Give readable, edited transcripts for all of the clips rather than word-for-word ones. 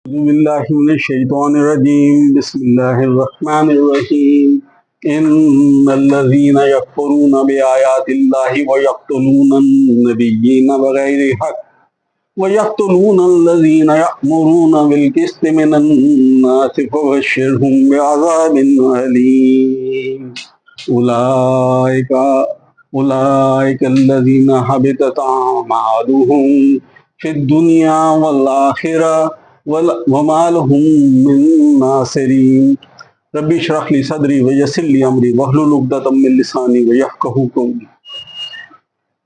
أعوذ بالله من الشيطان الرجيم بسم الله الرحمن الرحيم إن الذين يكفرون بآيات الله ويقتلون النبيين بغير حق ويقتلون الذين يأمرون بالقسط من الناس فبشرهم بعذاب أليم أولئك الذين حبطت أعمالهم في الدنيا والآخرة وما لهم من ناصرين رب اشرح لي صدري ويسر لي امري واحلل عقدة من لساني ويفقهوا قولي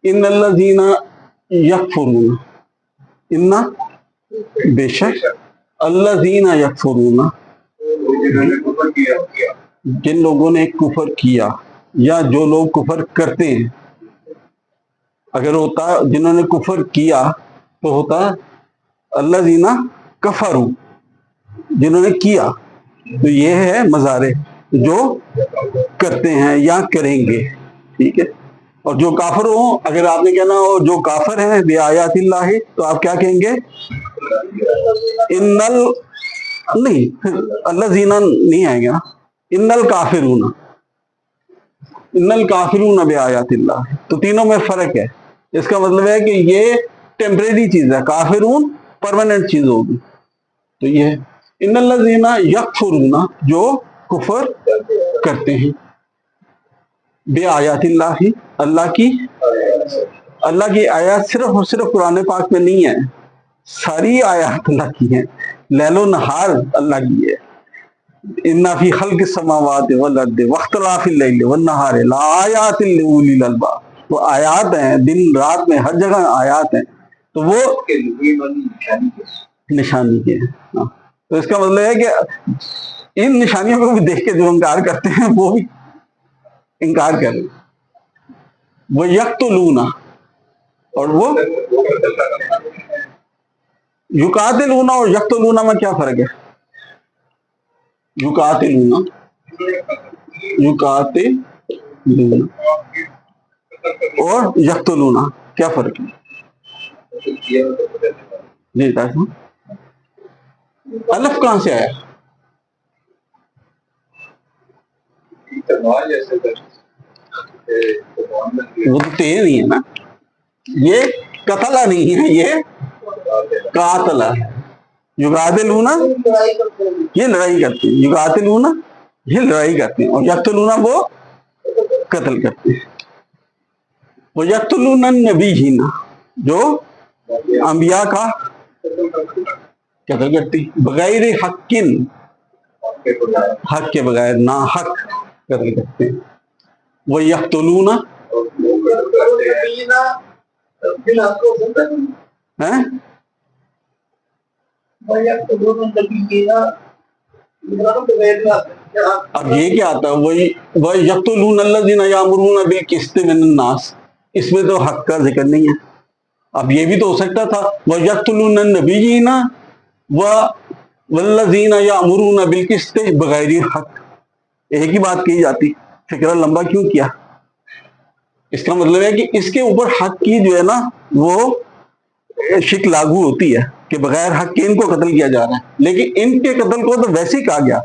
ان الذين يكفرون ان بے شک الذين يكفرون جن لوگوں نے کفر کیا یا جو لوگ کفر کرتے ہیں. اگر ہوتا جنہوں نے کفر کیا تو ہوتا الذين کفروا جنہوں نے کیا، تو یہ ہے مضارع جو کرتے ہیں یا کریں گے. ٹھیک ہے. اور جو کافر ہوں، اگر آپ نے کہنا ہو جو کافر ہیں بے آیات اللہ، تو آپ کیا کہیں گے؟ نہیں، اللہ زینہ نہیں آئیں گے نا. ان الکافرون بے آیات اللہ، تو تینوں میں فرق ہے. اس کا مطلب ہے کہ یہ ٹیمپریری چیز ہے، کافرون پرماننٹ چیز ہوگی. تو یہ ان الذین یکفرون جو کفر کرتے ہیں بے آیات اللہ، اللہ کی آیات صرف اور صرف قرآن پاک میں نہیں ہے، ساری آیات اللہ کی ہیں. لیل و نہار اللہ کی ہے. ان فی خلق السماوات والارض واختلاف اللیل والنہار لآیات لأولی الالباب. وہ آیات ہیں، دن رات میں ہر جگہ آیات ہیں. تو وہ نشانی کے ہیں. تو اس کا مطلب ہے کہ ان نشانیوں کو بھی دیکھ کے جو انکار کرتے ہیں وہ بھی انکار کریں. وہ یقتلون، اور وہ یقاتلون اور یقتلون میں کیا فرق ہے؟ یقاتلون اور یقتلون کیا فرق ہے؟ جی الف کہاں سے آیا؟ وہ تو تے نہیں ہے نا، یہ قتلہ نہیں ہے، یہ قاتلہ ہے. یقاتلون یہ لڑائی کرتے ہیں، یقاتلون یہ لڑائی کرتے ہیں، اور یقتلون وہ قتل کرتے ہیں. وہ یقتلون النبیین جو انبیاء کا قتل کرتے ہیں، بغیر حق، حق کے بغیر، نا حق قتل کرتے ہیں. وہ یقتلون اب یہ کیا آتا ہے؟ وہ یقتلون الذین یامرون بالقسط من الناس، اس میں تو حق کا ذکر نہیں ہے. اب یہ بھی تو ہو سکتا تھا وہ یقتلون النبیین والذین یامرون بالقسط بغیر حق، ایک ہی بات کی جاتی. فکرہ لمبا کیوں کیا؟ اس کا مطلب ہے کہ اس کے اوپر حق کی جو ہے نا وہ شک لاگو ہوتی ہے کہ بغیر حق کے ان کو قتل کیا جا رہا ہے. لیکن ان کے قتل کو تو ویسے ہی کہا گیا،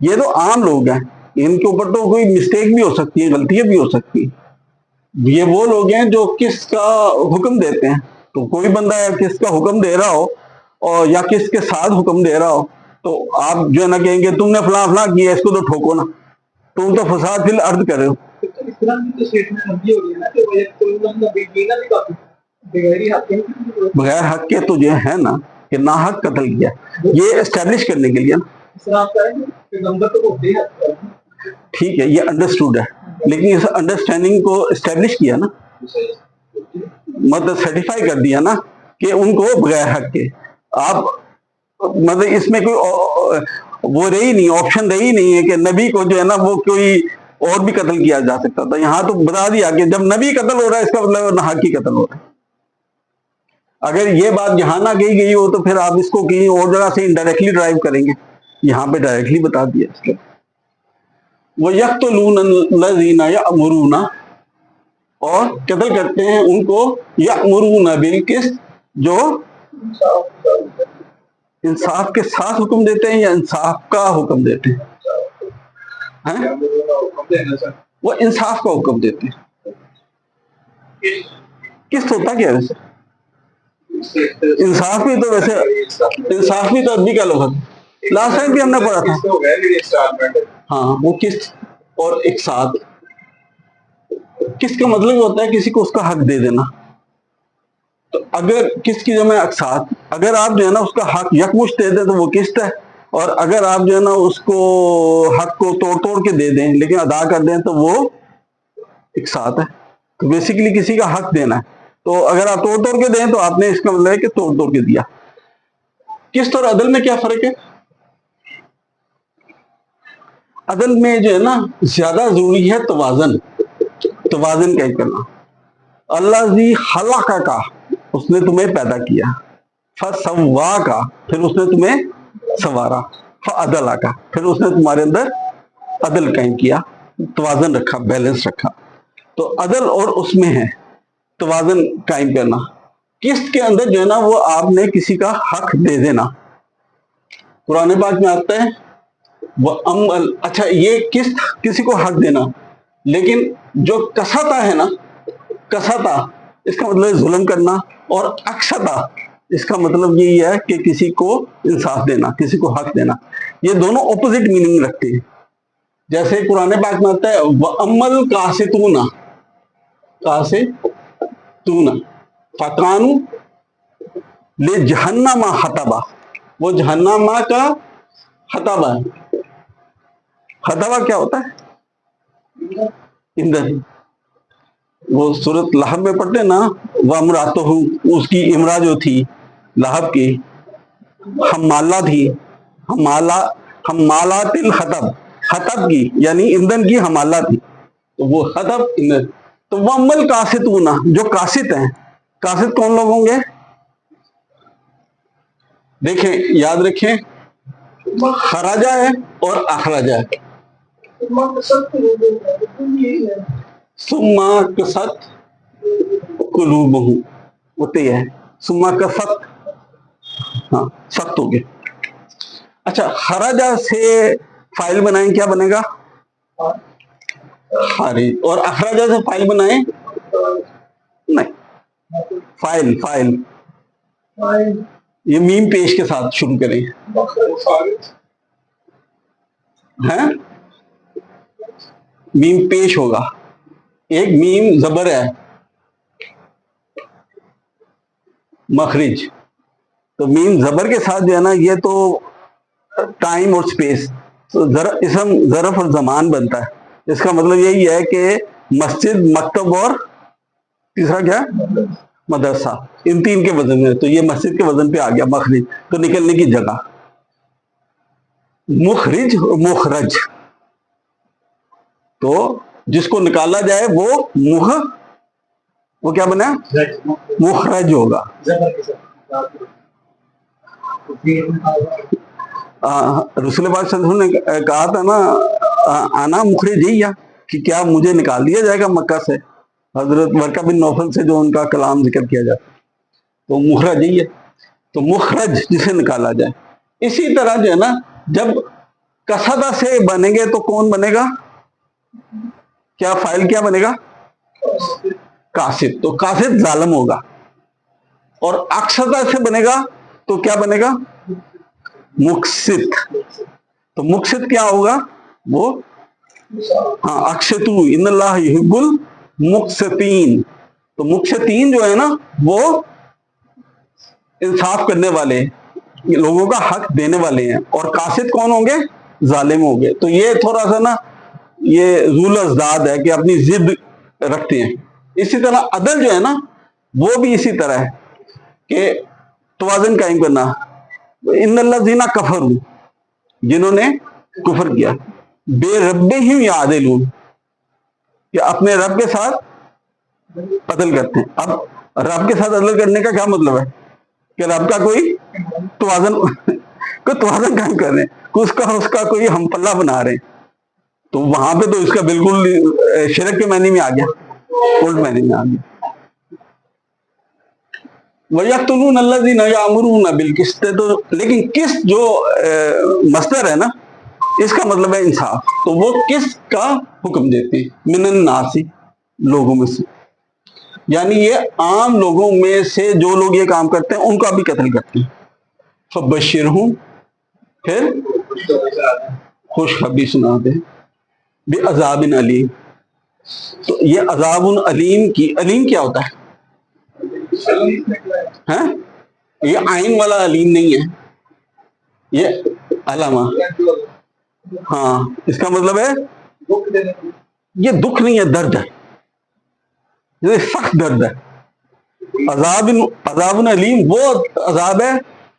یہ تو عام لوگ ہیں، ان کے اوپر تو کوئی مسٹیک بھی ہو سکتی ہے، غلطیاں بھی ہو سکتی ہیں. یہ وہ لوگ ہیں جو کس کا حکم دیتے ہیں. تو کوئی بندہ ہے کس کا حکم دے رہا ہو اور یا کس کے ساتھ حکم دے رہا ہو، تو آپ جو ہے نا کہیں گے تم نے فلاں فلاں کیا، اس کو تو ٹھوکو نا، تم تو فساد فی الارض کر رہے ہو. بغیر حق کے تو جو ہے نا کہ ناحق قتل کیا، یہ اسٹیبلش کرنے کے لیے نا. ٹھیک ہے، یہ انڈرسٹوڈ ہے، لیکن اس انڈرسٹینڈنگ کو اسٹیبلش کیا نا، مطلب سرٹیفائی کر دیا نا کہ ان کو بغیر حق کے. آپ مطلب اس میں کوئی وہ رہی نہیں، آپشن رہی نہیں ہے کہ نبی کو جو ہے نا وہ کوئی اور بھی قتل کیا جا سکتا تھا. یہاں تو بتا دیا کہ جب نبی قتل ہو رہا ہے اس کا مطلب ناحق کی قتل ہو رہا ہے. اگر یہ بات یہاں نہ کہی گئی ہو تو پھر آپ اس کو کہیں اور جگہ سے انڈائریکٹلی ڈرائیو کریں گے، یہاں پہ ڈائریکٹلی بتا دیا. اس کے وہ یقتلون الذین یأمرون، اور قتل کرتے ہیں ان کو یأمرون بالقسط جو انصاف کے ساتھ حکم دیتے ہیں یا انصاف کا حکم دیتے ہیں؟ وہ انصاف کا حکم دیتے ہیں. قسط ہوتا کیا ہے ویسے؟ انصاف بھی تو ویسے انصاف بھی تو عربی کا لغت ہے. لاسٹ ٹائم بھی ہم نے پڑھا تھا. ہاں وہ قسط اور اقساط. قسط کا مطلب ہوتا ہے کسی کو اس کا حق دے دینا. تو اگر قسط کی جمع اقساط، اگر آپ جو ہے نا اس کا حق یکمشت دے دیں تو وہ قسط ہے، اور اگر آپ جو ہے نا اس کو حق کو توڑ توڑ کے دے دیں لیکن ادا کر دیں تو وہ اقساط ہے. تو بیسیکلی کسی کا حق دینا ہے. تو اگر آپ توڑ توڑ کے دیں تو آپ نے اس کا مطلب ہے کہ توڑ توڑ کے دیا. قسط اور عدل میں کیا فرق ہے؟ عدل میں جو ہے نا زیادہ ضروری ہے توازن. توازن کیا کرنا. اللہ زی خلق کا، اس نے تمہیں پیدا کیا. فسوا کا، پھر اس نے تمہیں سوارا. فعدل کا، پھر اس نے تمہارے اندر عدل قائم کیا، توازن رکھا، بیلنس رکھا. تو عدل اور اس میں ہے توازن قائم کرنا. قسط کے اندر جو ہے نا وہ آپ نے کسی کا حق دے دینا. قرآن پاک میں آتا ہے وہ اچھا یہ قسط کسی کو حق دینا، لیکن جو کساتا ہے نا، کساتا اس کا مطلب ہے ظلم کرنا، اور اکستا اس کا مطلب یہی ہے کہ کسی کو انصاف دینا، کسی کو حق دینا. یہ دونوں اپوزٹ میننگ رکھتے ہیں. جیسے قرآن پاک میں آتا ہے وَأَمَّا الْقَاسِطُونَ، قاسطون فَكَانُوا لِجَهَنَّمَ حَطَبًا، وہ جہنم کا حطبہ ہے. حطبہ کیا ہوتا ہے؟ ایندھن. وہ سورۃ لہب میں پڑھتے ہیں نا وَامْرَأَتُهُ، اس کی امرا جو تھی لہب کی، حمالہ تھی، حمالات الحطب، حطب کی یعنی ایندھن کی حمالہ تھی. تو وہ حطب ایندھن. تو وَأَمَّا الْقَاسِطُونَ، جو قاسط ہیں. قاسط کون لوگ ہوں گے؟ دیکھیں یاد رکھیں، خراجہ ہے اور اخراجہ ہے. ثم قست قلوبہم ہوتی ہے. ثم قست، ہاں سخت ہو گئے. اچھا خراجہ سے فائل بنائیں کیا بنے گا؟ خارج. اور اخراجہ سے فائل بنائیں نہیں، فائل یہ میم پیش کے ساتھ شروع کریں. ہیں میم پیش ہوگا. ایک میم زبر ہے مخرج. تو میم زبر کے ساتھ جو ہے نا یہ تو ٹائم اور سپیس، اسم ظرف اور زمان بنتا ہے. اس کا مطلب یہی ہے کہ مسجد، مکتب اور تیسرا کیا مدرسہ، ان تین کے وزن میں. تو یہ مسجد کے وزن پہ آ گیا مخرج، تو نکلنے کی جگہ. مخرج اور مخرج، تو جس کو نکالا جائے وہ کیا بنا؟ مخرج ہوگا. رسول پاک صلی اللہ علیہ وسلم نے کہا تھا نا انا مخرجیہ، کہ کیا مجھے نکال دیا جائے گا مکہ سے. حضرت ورقہ بن نوفل سے جو ان کا کلام ذکر کیا جاتا ہے، تو مخرجیہ، تو مخرج جسے نکالا جائے. اسی طرح جو ہے نا جب کسدہ سے بنیں گے تو کون بنے گا؟ کیا فائل کیا بنے گا؟ قاسط. تو قاسط ظالم ہوگا. اور اقسطہ سے بنے گا تو کیا بنے گا؟ مقسط. تو مقسط کیا ہوگا؟ وہ ہاں اقسطو ان اللہ یحب المقسطین. تو مقسطین جو ہے نا وہ انصاف کرنے والے، لوگوں کا حق دینے والے ہیں. اور قاسط کون ہوں گے؟ ظالم ہوں گے. تو یہ تھوڑا سا نا یہ ذول ازداد ہے کہ اپنی ضد رکھتے ہیں. اسی طرح عدل جو ہے نا وہ بھی اسی طرح ہے کہ توازن قائم کرنا. ان الذین کفروا، جنہوں نے کفر کیا، بے ربہم یعدلون، کہ اپنے رب کے ساتھ عدل کرتے ہیں. اب رب کے ساتھ عدل کرنے کا کیا مطلب ہے؟ کہ رب کا کوئی توازن قائم کر رہے ہیں، اس کا کوئی ہم پلہ بنا رہے ہیں. تو وہاں پہ تو اس کا بالکل شرک کے معنی میں آ گیا، الٹ معنی میں آ گیا. وَيَقْتُلُونَ الَّذِينَ يَأْمُرُونَ بِالْقِسْطِ، تو لیکن قسط جو مصدر ہے نا، اس کا مطلب ہے انصاف، تو وہ قسط کا حکم دیتے ہیں، من الناس، لوگوں میں سے، یعنی یہ عام لوگوں میں سے جو لوگ یہ کام کرتے ہیں ان کا بھی قتل کرتے ہیں. فَبَشِّرْهُم، پھر خوشخبری سنا دے، بِعَذَابٍ علیم. تو یہ عذاب علیم کی، علیم کیا ہوتا ہے؟ ہاں، یہ عین والا علیم نہیں ہے، یہ علامہ. ہاں، اس کا مطلب ہے یہ دکھ نہیں ہے، درد ہے، یہ سخت درد ہے. عذاب علیم وہ عذاب ہے،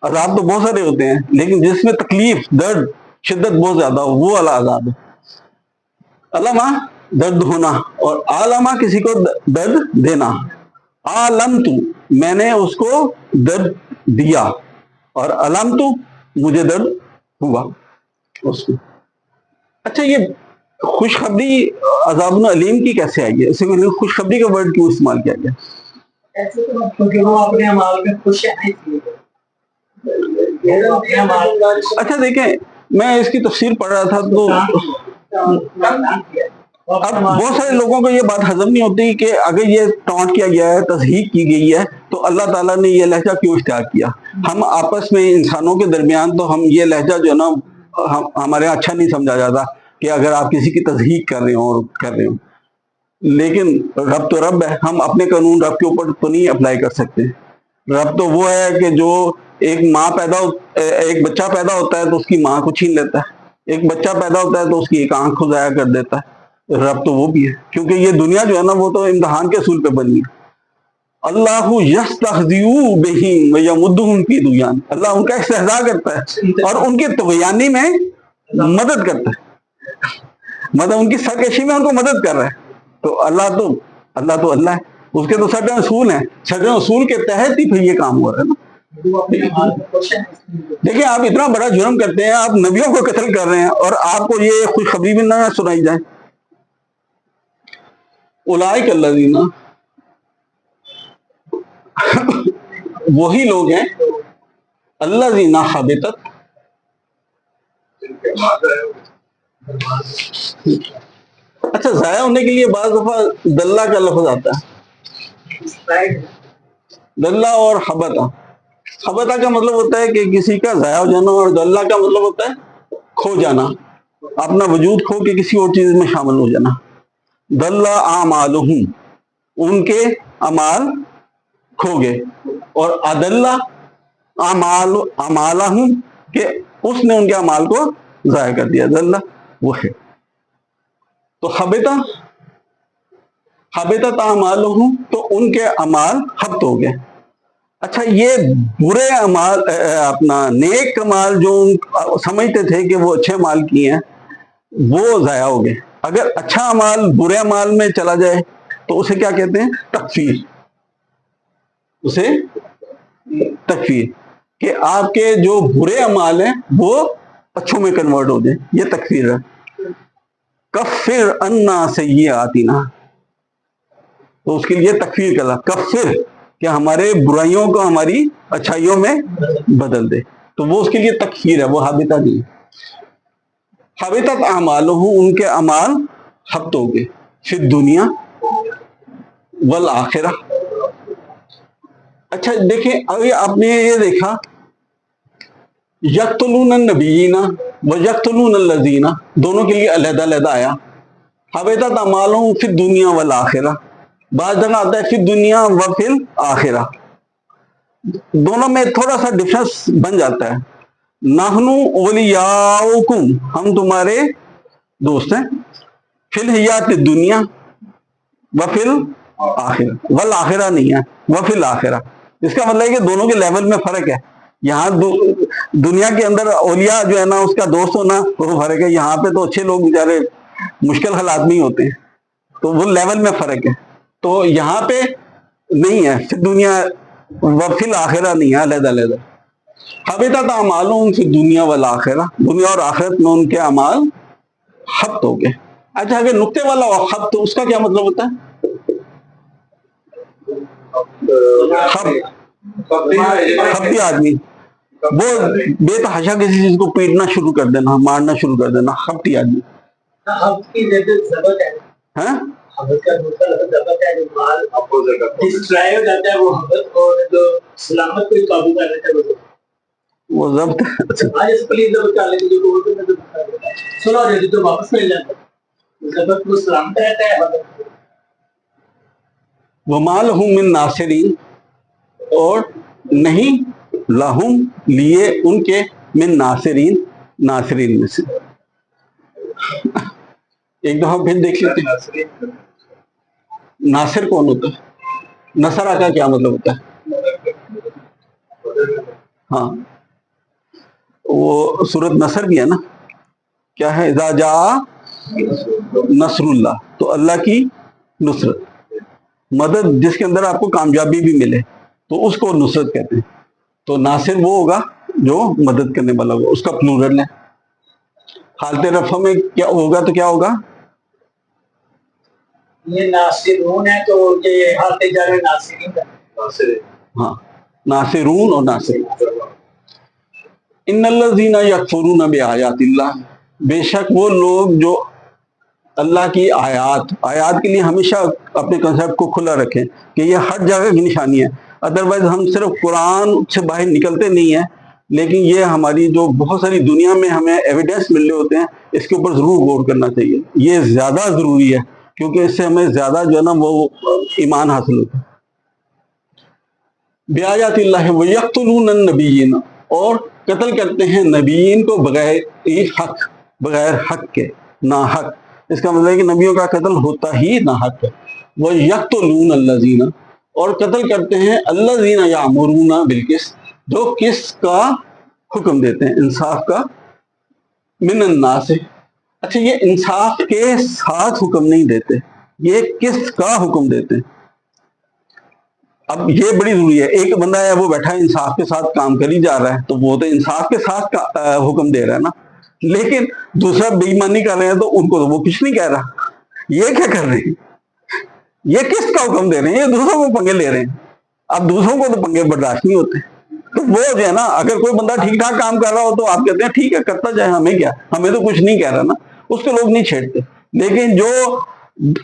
عذاب تو بہت سارے ہوتے ہیں لیکن جس میں تکلیف، درد، شدت بہت زیادہ ہو، وہ والا عذاب ہے. علامہ درد ہونا، اور علامہ کسی کو درد دینا. علمت، میں نے اس کو درد دیا، اور علمت، مجھے درد ہوا اس کو. اچھا، یہ خوشخبری عذاب علیم کی کیسے آئی ہے؟ اس میں خوشخبری کا ورڈ کیوں استعمال کیا گیا؟ اچھا دیکھیں، میں اس کی تفسیر پڑھ رہا تھا تو اب بہت سارے لوگوں کو یہ بات ہضم نہیں ہوتی کہ اگر یہ ٹونٹ کیا گیا ہے، تصحیح کی گئی ہے، تو اللہ تعالیٰ نے یہ لہجہ کیوں اختیار کیا؟ ہم آپس میں انسانوں کے درمیان تو ہم یہ لہجہ جو ہے نا ہمارے یہاں اچھا نہیں سمجھا جاتا کہ اگر آپ کسی کی تصحیح کر رہے ہوں اور کر رہے ہوں، لیکن رب تو رب ہے، ہم اپنے قانون رب کے اوپر تو نہیں اپلائی کر سکتے. رب تو وہ ہے کہ جو ایک بچہ پیدا ہوتا ہے تو اس کی ماں کو چھین لیتا ہے، ایک بچہ پیدا ہوتا ہے تو اس کی ایک آنکھ کو ضائع کر دیتا ہے. رب تو وہ بھی ہے، کیونکہ یہ دنیا جو ہے نا وہ تو امتحان کے اصول پہ بنی ہے. اللہ یستہزئ بہم ویمدہم فی طغیانہم، اللہ ان کا استہزاء کرتا ہے اور ان کی طغیانی میں مدد کرتا ہے، مطلب ان کی سرکشی میں ان کو مدد کر رہا ہے. تو اللہ ہے، اس کے تو سرٹن اصول ہیں، سرٹن اصول کے تحت ہی پھر یہ کام ہو رہا ہے نا. دیکھیں، آپ اتنا بڑا جرم کرتے ہیں، آپ نبیوں کو قتل کر رہے ہیں، اور آپ کو یہ خوشخبری بھی نہ سنائی جائے. اولئک الذین، وہی لوگ ہیں، الذین حبطت، اچھا ضائع ہونے کے لیے بعض دفعہ دلہ کا لفظ آتا ہے، دلہ اور حبطہ. حبطہ کا مطلب ہوتا ہے کہ کسی کا ضائع ہو جانا، اور دلہ کا مطلب ہوتا ہے کھو جانا، اپنا وجود کھو کے کسی اور چیز میں شامل ہو جانا. دلہ اعمالہم، ان کے اعمال کھو گئے، اور ادلہ اعمالہم، کہ اس نے ان کے اعمال کو ضائع کر دیا. دلہ وہ ہے. تو حبطت اعمالہم، تو ان کے اعمال حبط ہو گئے. اچھا، یہ برے اعمال، اپنا نیک اعمال جو سمجھتے تھے کہ وہ اچھے اعمال کیے ہیں، وہ ضائع ہو گئے. اگر اچھا اعمال برے اعمال میں چلا جائے تو اسے کیا کہتے ہیں؟ تکفیر. اسے تکفیر، کہ آپ کے جو برے اعمال ہیں وہ اچھوں میں کنورٹ ہو جائیں، یہ تکفیر ہے. کفر عنا سیئاتنا، تو اس کے لیے تکفیر کا لفظ کفر، کہ ہمارے برائیوں کو ہماری اچھائیوں میں بدل دے، تو وہ اس کے لیے تکفیر ہے، وہ حبطہ نہیں. حبطت اعمالہم، ان کے اعمال حبط ہو گئے، فی الدنیا والآخرہ. اچھا دیکھیں، ابھی آپ نے یہ دیکھا یقتلون النبیین ویقتلون الذین، دونوں کے لیے علیحدہ علیحدہ آیا. حبطت اعمالہم فی الدنیا والآخرہ، بعض جگہ آتا ہے فی الدنیا وفی الآخرہ، دونوں میں تھوڑا سا ڈفرنس بن جاتا ہے. نحن اولیاؤکم، ہم تمہارے دوست ہیں، فی الحیات الدنیا وفی الآخرہ، والآخرہ نہیں ہے، وفی الآخرہ. اس کا مطلب ہے کہ دونوں کے لیول میں فرق ہے. یہاں دنیا کے اندر اولیاء جو ہے نا اس کا دوست ہونا وہ فرق ہے، یہاں پہ تو اچھے لوگ بیچارے مشکل حالات میں ہوتے ہیں، تو وہ لیول میں فرق ہے. تو یہاں پہ نہیں ہے فی دنیا وفی الآخرہ، نہیں ہے، علیحدہ علیحدہ. حبطت اعمالہم فی الدنیا والآخرہ، دنیا اور آخرت میں ان کے اعمال حبط ہو گئے. اچھا، اگر نقطے والا ہو حبط، تو اس کا کیا مطلب ہوتا ہے؟ حبط خپتی آدمی، وہ بے تحاشا کسی چیز کو پیٹنا شروع کر دینا، مارنا شروع کر دینا، خپتی آدمی. ہاں وہ ضبط وما لهم من ناصرین، اور نہیں لہم لیے ان کے من ناصرین، ناصرین میں سے. ایک دفعہ پھر دیکھ لیتے ہیں ناصر کون ہوتا ہے، نصرہ کا کیا مطلب ہوتا ہے. ہاں وہ سورۃ نصر بھی ہے نا، کیا ہے، اذا جاء نصر اللہ، تو اللہ کی نصرت، مدد جس کے اندر آپ کو کامیابی بھی ملے تو اس کو نصرت کہتے ہیں. تو ناصر وہ ہوگا جو مدد کرنے والا ہوگا، اس کا پلورل ہے. حالت رفع میں کیا ہوگا تو کیا ہوگا، یہ ناصرون ہے تو یہ حالت جر ناصرین ہے. ہاں ناصرون اور ناصرین. ان الذین یکفرون بآیات اللہ، بے شک وہ لوگ جو اللہ کی آیات کے لیے ہمیشہ اپنے کنسیپٹ کو کھلا رکھیں کہ یہ ہر جگہ کی نشانی ہے. ادروائز ہم صرف قرآن سے باہر نکلتے نہیں ہیں، لیکن یہ ہماری جو بہت ساری دنیا میں ہمیں ایویڈنس مل رہے ہوتے ہیں، اس کے اوپر ضرور غور کرنا چاہیے. یہ زیادہ ضروری ہے کیونکہ اس سے ہمیں زیادہ جو ہے نا وہ ایمان حاصل ہوتا ہے. بآیات اللہ ویقتلون النبیین، اور قتل کرتے ہیں نبیین کو بغیر حق کے، ناحق. اس کا مطلب ہے کہ نبیوں کا قتل ہوتا ہی ناحق ہے. وَيَقْتُلُونَ الَّذِينَ، اور قتل کرتے ہیں الَّذِينَ يَأْمُرُونَ بِالْقِسْطِ، جو قسط کا حکم دیتے ہیں، انصاف کا. من الناس، اچھا یہ انصاف کے ساتھ حکم نہیں دیتے، یہ قسط کا حکم دیتے ہیں. اب یہ بڑی ضروری ہے. ایک بندہ ہے وہ بیٹھا ہے انصاف کے ساتھ کام کری جا رہا ہے، تو وہ تو انصاف کے ساتھ حکم دے رہا ہے نا. لیکن دوسرا بے ایمانی کر رہے ہیں تو ان کو تو وہ کچھ نہیں کہہ رہا. یہ کیا کر رہے ہیں، یہ کس کا حکم دے رہے ہیں، یہ دوسروں کو پنگے لے رہے ہیں. اب دوسروں کو تو پنگے برداشت نہیں ہوتے. تو وہ جو ہے نا، اگر کوئی بندہ ٹھیک ٹھاک کام کر رہا ہو تو آپ کہتے ہیں ٹھیک ہے کرتا جائے، ہمیں کیا، ہمیں تو کچھ نہیں کہہ رہا نا، اس کو لوگ نہیں چھیڑتے. لیکن جو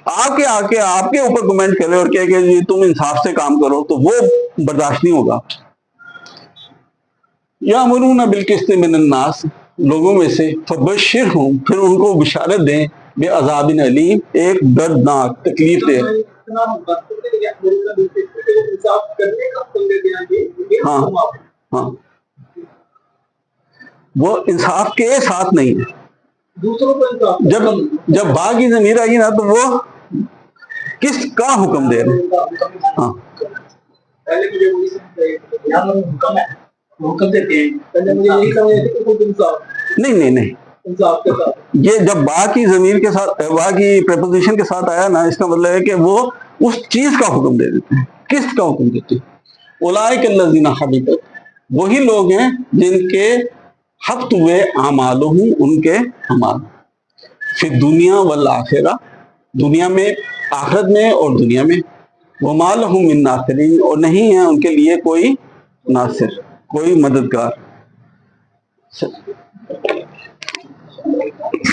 آپ کے اوپر کمنٹ کرے اور کہے کہ تم انصاف سے کام کرو، تو وہ برداشت نہیں ہوگا. یامرون بالقسط من الناس، لوگوں میں سے، فبشرہم، پھر ان کو بشارت دیں، بعذاب علیم، ایک دردناک تکلیف دے. ہاں ہاں وہ انصاف کے ساتھ نہیں ہے. جب با کی ضمیر آئی نا تو وہ کس کا حکم دے رہے ہیں. ہاں نہیں یہ جب با کی ضمیر کے ساتھ، با کی پریپوزیشن کے ساتھ آیا نا، اس کا مطلب ہے کہ وہ اس چیز کا حکم دے دیتے ہیں، کس کا حکم دیتے ہیں. اولئک الذین حبطت، وہی لوگ ہیں جن کے حبط ہوئے اعمالہم، ان کے اعمال، فی الدنیا والآخرہ، دنیا میں، آخرت میں اور دنیا میں. وما لہم من ناصرین، اور نہیں ہے ان کے لیے کوئی ناصر، کوئی مددگار.